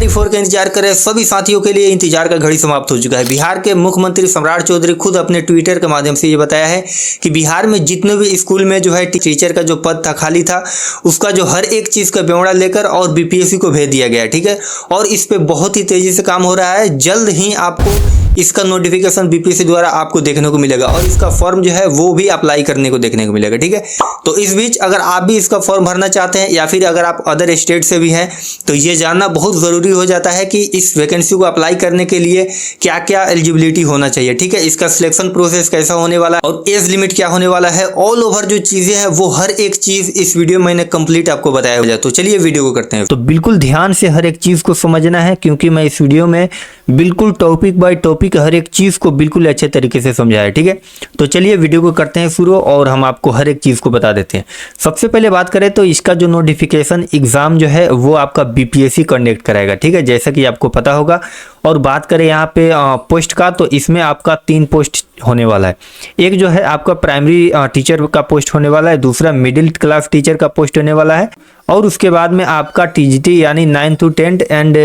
तैयारी 4 का इंतजार कर रहे सभी साथियों के लिए इंतजार का घड़ी समाप्त हो चुका है। बिहार के मुख्यमंत्री सम्राट चौधरी खुद अपने ट्विटर के माध्यम से ये बताया है कि बिहार में जितने भी स्कूल में जो है टीचर का जो पद था खाली था, उसका जो हर एक चीज़ का ब्यौरा लेकर और बीपीएससी को भेज दिया गया है। ठीक है, और इस पे बहुत ही तेजी से काम हो रहा है। जल्द ही आपको इसका नोटिफिकेशन बीपीएससी द्वारा आपको देखने को मिलेगा और इसका फॉर्म जो है वो भी अप्लाई करने को देखने को मिलेगा। ठीक है, तो इस बीच अगर आप भी इसका फॉर्म भरना चाहते हैं या फिर अगर आप अदर स्टेट से भी हैं तो ये जानना बहुत ज़रूरी हो जाता है कि इस वैकेंसी को अप्लाई करने के लिए क्या क्या एलिजिबिलिटी होना चाहिए। ठीक है, इसका सिलेक्शन प्रोसेस कैसा होने वाला है और एज लिमिट क्या होने वाला है, ऑल ओवर जो चीज़ें हैं वो हर एक चीज़ इस वीडियो में मैंने कंप्लीट आपको बताया हो जाए। तो चलिए वीडियो को करते हैं। तो बिल्कुल ध्यान से हर एक चीज़ को समझना है क्योंकि मैं इस वीडियो में बिल्कुल टॉपिक बाय टॉपिक हर एक चीज़ को बिल्कुल अच्छे तरीके से समझाया है। ठीक है, तो चलिए वीडियो को करते हैं शुरू और हम आपको हर एक चीज़ को बता देते हैं। सबसे पहले बात करें तो इसका जो नोटिफिकेशन एग्ज़ाम जो है वो आपका बीपीएससी कंडक्ट कराएगा। ठीक है, जैसा कि आपको पता होगा। और बात करें यहाँ पे पोस्ट का, तो इसमें आपका 3 पोस्ट होने वाला है। एक जो है आपका प्राइमरी टीचर का पोस्ट होने वाला है, दूसरा मिडिल क्लास टीचर का पोस्ट होने वाला है और उसके बाद में आपका टीजीटी यानी 9 to 10 एंड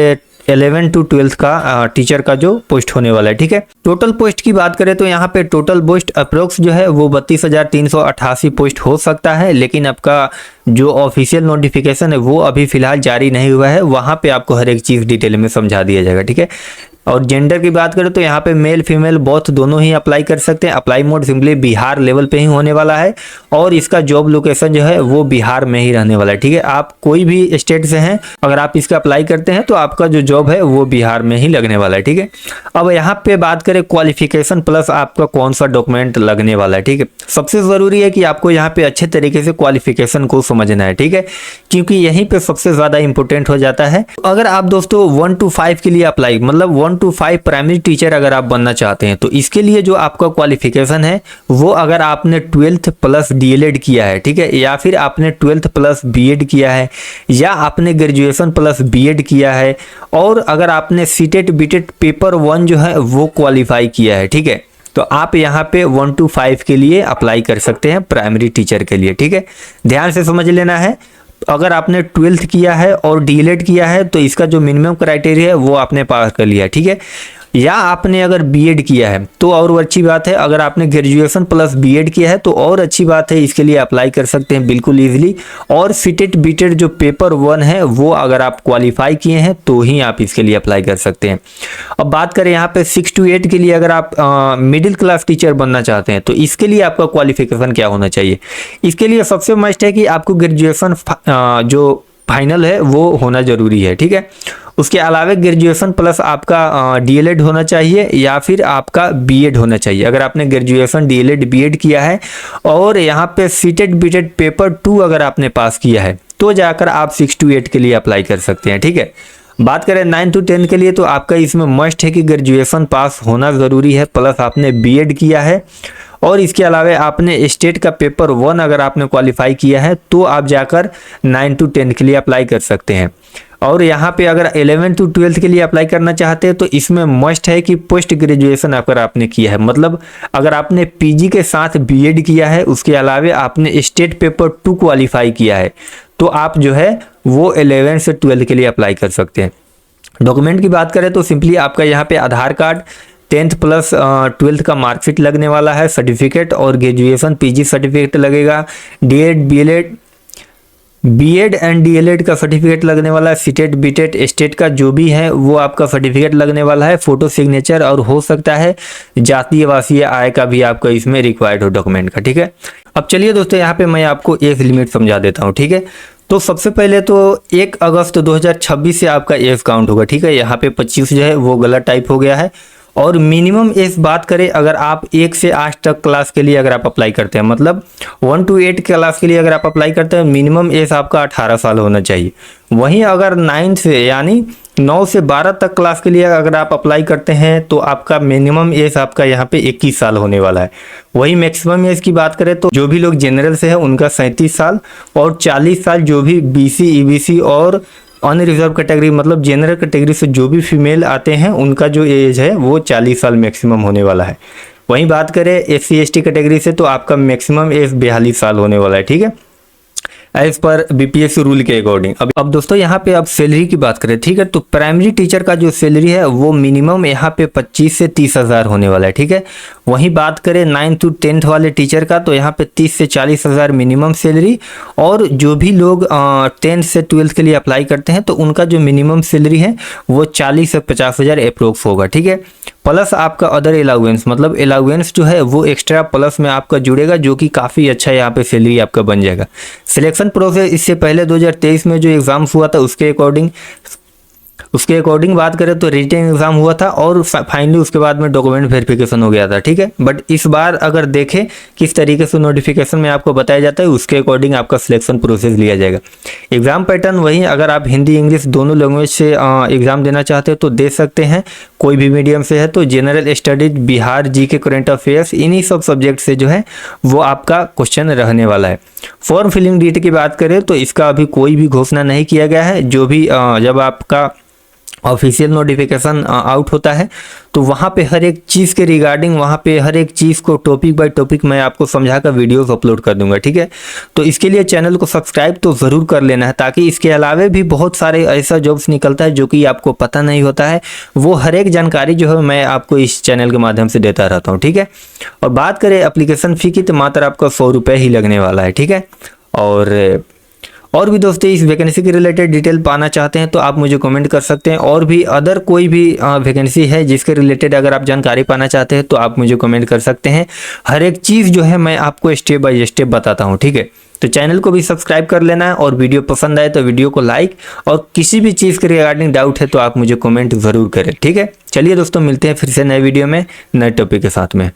11 to 12 का टीचर का जो पोस्ट होने वाला है। ठीक है, टोटल पोस्ट की बात करें तो यहाँ पे टोटल पोस्ट अप्रोक्स जो है वो 32,388 पोस्ट हो सकता है, लेकिन आपका जो ऑफिशियल नोटिफिकेशन है वो अभी फिलहाल जारी नहीं हुआ है। वहाँ पे आपको हर एक चीज़ डिटेल में समझा दिया जाएगा। ठीक है, और जेंडर की बात करें तो यहाँ पे मेल फीमेल बोथ दोनों ही अप्लाई कर सकते हैं। Apply mode simply Bihar level पे ही होने वाला है और इसका जॉब लोकेशन जो है वो बिहार में ही रहने वाला है। ठीक है, आप कोई भी स्टेट से हैं अगर आप इसका अप्लाई करते हैं तो आपका जो जॉब है वो बिहार में ही लगने वाला है। ठीक है, अब यहाँ पे बात करें क्वालिफिकेशन प्लस आपका कौन सा डॉक्यूमेंट लगने वाला है। ठीक है, सबसे ज़रूरी है कि आपको यहाँ पे अच्छे तरीके से क्वालिफिकेशन को समझना है। ठीक है, क्योंकि यहीं पे सबसे ज़्यादा इंपॉर्टेंट हो जाता है। अगर आप दोस्तों 1 to 5 के लिए अप्लाई मतलब 1 to 5 प्राइमरी टीचर अगर आप बनना चाहते हैं तो इसके लिए जो आपका क्वालिफिकेशन है वो अगर आपने 12th प्लस डीएलएड किया है, ठीक है, या फिर आपने 12th प्लस बीएड किया है या आपने ग्रेजुएशन प्लस बीएड किया है और अगर आपने सीटेट बीटेट पेपर 1 जो है वो क्वालिफाई किया है। ठीक है, तो आप यहाँ पे 1 to 5 के लिए अप्लाई कर सकते हैं प्राइमरी टीचर के लिए। ठीक है, ध्यान से समझ लेना है। अगर आपने 12th किया है और डीएलएड किया है तो इसका जो मिनिमम क्राइटेरिया है वो आपने पास कर लिया है। ठीक है, या आपने अगर बीएड किया है तो और अच्छी बात है। अगर आपने ग्रेजुएशन प्लस बीएड किया है तो और अच्छी बात है, इसके लिए अप्लाई कर सकते हैं बिल्कुल ईजिली। और सीटेट बीटेट जो पेपर 1 है वो अगर आप क्वालिफाई किए हैं तो ही आप इसके लिए अप्लाई कर सकते हैं। अब बात करें यहाँ पे 6 to 8 के लिए अगर आप मिडिल क्लास टीचर बनना चाहते हैं तो इसके लिए आपका क्वालिफिकेशन क्या होना चाहिए। इसके लिए सबसे मस्ट है कि आपको ग्रेजुएशन जो फाइनल है वो होना ज़रूरी है। ठीक है, उसके अलावा ग्रेजुएशन प्लस आपका डीएलएड होना चाहिए या फिर आपका बीएड होना चाहिए। अगर आपने ग्रेजुएशन डीएलएड बीएड किया है और यहाँ पे सीटेट बीटेट पेपर 2 अगर आपने पास किया है तो जाकर आप 6 to 8 के लिए अप्लाई कर सकते हैं। ठीक है, बात करें 9 to 10 के लिए तो आपका इसमें मस्ट है कि ग्रेजुएशन पास होना ज़रूरी है प्लस आपने बीएड किया है और इसके अलावा आपने स्टेट का पेपर 1 अगर आपने क्वालिफाई किया है तो आप जाकर 9 to 10 के लिए अप्लाई कर सकते हैं। और यहाँ पे अगर 11 to 12 के लिए अप्लाई करना चाहते हैं तो इसमें मस्ट है कि पोस्ट ग्रेजुएशन अगर आपने किया है, मतलब अगर आपने पीजी के साथ बीएड किया है, उसके अलावा आपने स्टेट पेपर 2 क्वालिफाई किया है तो आप जो है वो 11 से 12 के लिए अप्लाई कर सकते हैं। डॉक्यूमेंट की बात करें तो सिंपली आपका यहाँ पे आधार कार्ड, 10th प्लस 12th का मार्कशीट लगने वाला है, सर्टिफिकेट और ग्रेजुएशन पीजी सर्टिफिकेट लगेगा, बीएड एंड डीएलएड का सर्टिफिकेट लगने वाला है, सीटेट बीटेट स्टेट का जो भी है वो आपका सर्टिफिकेट लगने वाला है, फोटो सिग्नेचर और हो सकता है जातीय आवासीय आय का भी आपका इसमें रिक्वायर्ड हो डॉक्यूमेंट का। ठीक है, अब चलिए दोस्तों यहाँ पे मैं आपको एज लिमिट समझा देता हूँ। ठीक है, तो सबसे पहले तो 1 अगस्त 2026 से आपका एज काउंट होगा। ठीक है, यहाँ पे 25 जो है वो गलत टाइप हो गया है। और मिनिमम एज बात करें अगर आप 1 से 8 तक क्लास के लिए अगर आप अप्लाई करते हैं, मतलब 1 to 8 क्लास के लिए अगर आप अप्लाई करते हैं मिनिमम एज आपका 18 साल होना चाहिए। वहीं अगर 9 से यानी 9 से 12 तक क्लास के लिए अगर आप अप्लाई करते हैं तो आपका मिनिमम एज आपका यहाँ पे 21 साल होने वाला है। वही मैक्सिमम एज की बात करें तो जो भी लोग जनरल से है उनका 37 साल और 40 साल जो भी बीसी ईबीसी और अनरिजर्व कैटेगरी मतलब जनरल कैटेगरी से जो भी फीमेल आते हैं उनका जो एज है वो 40 साल मैक्सिमम होने वाला है। वहीं बात करें SC ST कैटेगरी से तो आपका मैक्सिमम एज 42 साल होने वाला है। ठीक है, एज पर बीपीएससी रूल के अकॉर्डिंग। अब दोस्तों यहाँ पे अब सैलरी की बात करें, ठीक है, तो प्राइमरी टीचर का जो सैलरी है वो मिनिमम यहाँ पे 25 से 30 हज़ार होने वाला है, ठीक है। वहीं बात करें 9th to 10th वाले टीचर का, तो यहाँ पे 30 से 40 हज़ार मिनिमम सैलरी। और जो भी लोग 10th से 12th के लिए अप्लाई करते हैं तो उनका जो मिनिमम सैलरी है वो 40 से 50 हज़ार अप्रोक्स होगा, ठीक है। प्लस आपका अदर अलाउंस, मतलब अलाउंस जो है वो एक्स्ट्रा प्लस में आपका जुड़ेगा, जो कि काफ़ी अच्छा यहाँ पे सैलरी आपका बन जाएगा। सिलेक्शन प्रोसेस इससे पहले 2023 में जो एग्ज़ाम्स हुआ था उसके अकॉर्डिंग बात करें तो रिटन एग्जाम हुआ था और फाइनली उसके बाद में डॉक्यूमेंट वेरिफिकेशन हो गया था, ठीक है। बट इस बार अगर देखें किस तरीके से नोटिफिकेशन में आपको बताया जाता है, उसके अकॉर्डिंग आपका सिलेक्शन प्रोसेस लिया जाएगा। एग्जाम पैटर्न वही, अगर आप हिंदी इंग्लिश दोनों लैंग्वेज से एग्जाम देना चाहते हो तो दे सकते हैं, कोई भी मीडियम से है तो। General studies, Bihar, GK, current affairs, इन्हीं सब सब्जेक्ट से जो है वो आपका क्वेश्चन रहने वाला है। फॉर्म फिलिंग डेट की बात करें तो इसका अभी कोई भी घोषणा नहीं किया गया है। जो भी जब आपका ऑफिशियल नोटिफिकेशन आउट होता है तो वहाँ पे हर एक चीज़ के रिगार्डिंग, वहाँ पे हर एक चीज़ को टॉपिक बाय टॉपिक मैं आपको समझा कर वीडियोस अपलोड कर दूंगा, ठीक है। तो इसके लिए चैनल को सब्सक्राइब तो ज़रूर कर लेना है, ताकि इसके अलावा भी बहुत सारे ऐसा जॉब्स निकलता है जो कि आपको पता नहीं होता है, वो हर एक जानकारी जो है मैं आपको इस चैनल के माध्यम से देता रहता हूँ, ठीक है। और बात करें एप्लीकेशन फ़ी की तो मात्र आपका 100 रुपये ही लगने वाला है, ठीक है। और भी दोस्तों इस वैकेंसी के रिलेटेड डिटेल पाना चाहते हैं तो आप मुझे कमेंट कर सकते हैं। और भी अदर कोई भी वैकेंसी है जिसके रिलेटेड अगर आप जानकारी पाना चाहते हैं तो आप मुझे कमेंट कर सकते हैं। हर एक चीज़ जो है मैं आपको स्टेप बाय स्टेप बताता हूँ, ठीक है। तो चैनल को भी सब्सक्राइब कर लेना है, और वीडियो पसंद आए तो वीडियो को लाइक, और किसी भी चीज़ के रिगार्डिंग डाउट है तो आप मुझे कमेंट ज़रूर करें, ठीक है। चलिए दोस्तों, मिलते हैं फिर से नए वीडियो में नए टॉपिक के साथ में।